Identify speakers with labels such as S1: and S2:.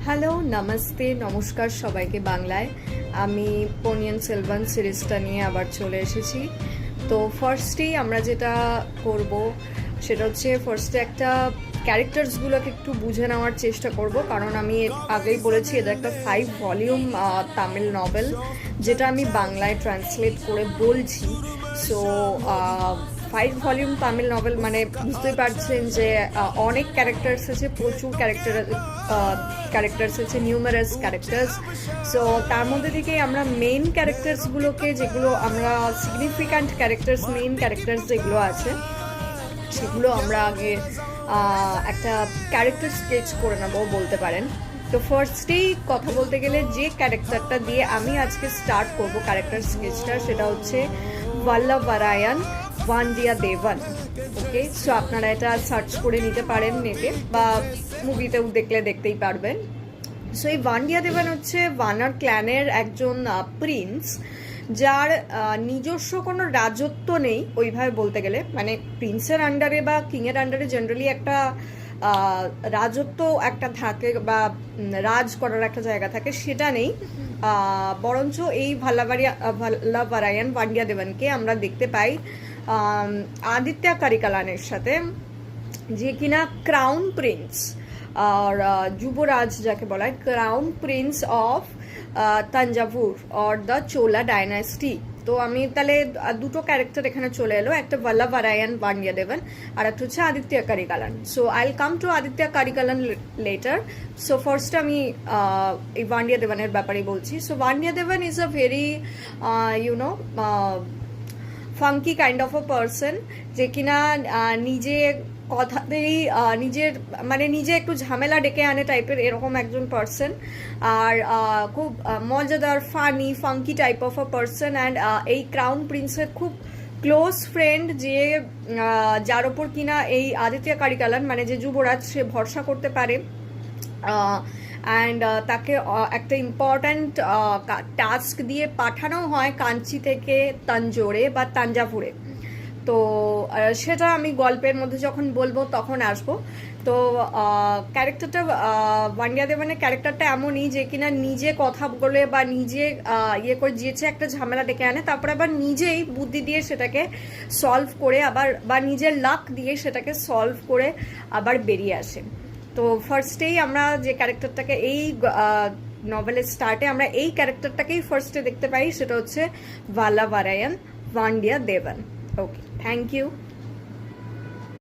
S1: Hello, namaste, নমস্কার সবাইকে বাংলায়। আমি পনিয়ন সেলভান সিরিজটা নিয়ে আবার চলে এসেছি। তো ফার্স্টেই আমরা যেটা করব সেটা হচ্ছে ফার্স্টে একটা ক্যারেক্টার্সগুলোকে একটু বুঝে নেওয়ার চেষ্টা করব, কারণ আমি আগেই বলেছি এটা একটা 5 ভলিউম তামিল নভেল, যেটা আমি বাংলায় ট্রান্সলেট করে বলছি। সো 5 ভলিউম তামিল নভেল মানে বুঝতেই পারছেন যে অনেক ক্যারেক্টার্স আছে, প্রচুর ক্যারেক্টার্স আছে, নিউমারাস ক্যারেক্টার্স। সো তার মধ্যে থেকেই আমরা মেইন ক্যারেক্টার্সগুলোকে, যেগুলো আমরা সিগনিফিক্যান্ট ক্যারেক্টার্স, মেইন ক্যারেক্টার্স যেগুলো আছে সেগুলো আমরা আগে একটা ক্যারেক্টার স্কেচ করে নেবো বলতে পারেন। তো ফার্স্টেই কথা বলতে গেলে যে ক্যারেক্টারটা দিয়ে আমি আজকে স্টার্ট করব ক্যারেক্টার স্কেচটা, সেটা হচ্ছে ভাল্লাভারায়ান ভান্ডিয়া দেভান। ওকে, সো আপনারা এটা সার্চ করে নিতে পারেন নেটে, বা মুভিতেও দেখতেই পারবেন। সো এই ভান্ডিয়া দেভান হচ্ছে ভানার ক্ল্যানের একজন প্রিন্স, যার নিজস্ব কোনো রাজত্ব নেই ওইভাবে বলতে গেলে। মানে প্রিন্সের আন্ডারে বা কিংয়ের আন্ডারে জেনারেলি একটা রাজত্ব একটা থাকে বা রাজ করার একটা জায়গা থাকে, সেটা নেই। বরঞ্চ এই ভাল্লাভারায়ান ভান্ডিয়া দেভানকে আমরা দেখতে পাই আদিত্য কারিকালানের সাথে, যে কিনা ক্রাউন প্রিন্স আর যুবরাজ যাকে বলা হয়, crown Prince of Thanjavur or the Chola dynasty. তো আমি তাহলে দুটো ক্যারেক্টার এখানে চলে এলো, একটা ভাল্লাভারায়ান ভান্ডিয়া দেভান আর একটা হচ্ছে Aditya Karikalan. So I will come to Aditya Karikalan later. So first আমি এই ভান্ডিয়া দেভানের ব্যাপারে বলছি। So Vandiya Devan is a very funky kind of a person, যে কিনা নিজে কথাতেই নিজে একটু ঝামেলা ডেকে আনে টাইপের এরকম একজন পার্সন, আর খুব মজাদার, funny, funky type of a person. And এই ক্রাউন প্রিন্সের খুব ক্লোজ ফ্রেন্ড, যে যার ওপর কিনা এই আদিত্য কারিকালান মানে যে যুবরাজ, সে ভরসা করতে পারে। অ্যান্ড তাকে একটা ইম্পর্ট্যান্ট টাস্ক দিয়ে পাঠানো হয় কাঞ্চি থেকে তাঞ্জোরে বা তাঞ্জাভুরে। তো সেটা আমি গল্পের মধ্যে যখন বলবো তখন আসবো। তো ক্যারেক্টারটা ভান্ডিয়া দেভানের ক্যারেক্টারটা এমনই, যে কিনা নিজে কথা বলে বা নিজে ইয়ে করে যেচে একটা ঝামেলা ডেকে আনে, তারপরে আবার নিজেই বুদ্ধি দিয়ে সেটাকে সলভ করে আবার, বা নিজের লাক দিয়ে সেটাকে সলভ করে আবার বেরিয়ে আসে। তো ফার্স্টেই আমরা যে ক্যারেক্টারটাকে এই নভেলের স্টার্টে আমরা এই ক্যারেক্টারটাকেই ফার্স্টে দেখতে পাই, সেটা হচ্ছে ভাল্লাভারায়ান ভান্ডিয়া দেভান। ওকে, থ্যাংক ইউ।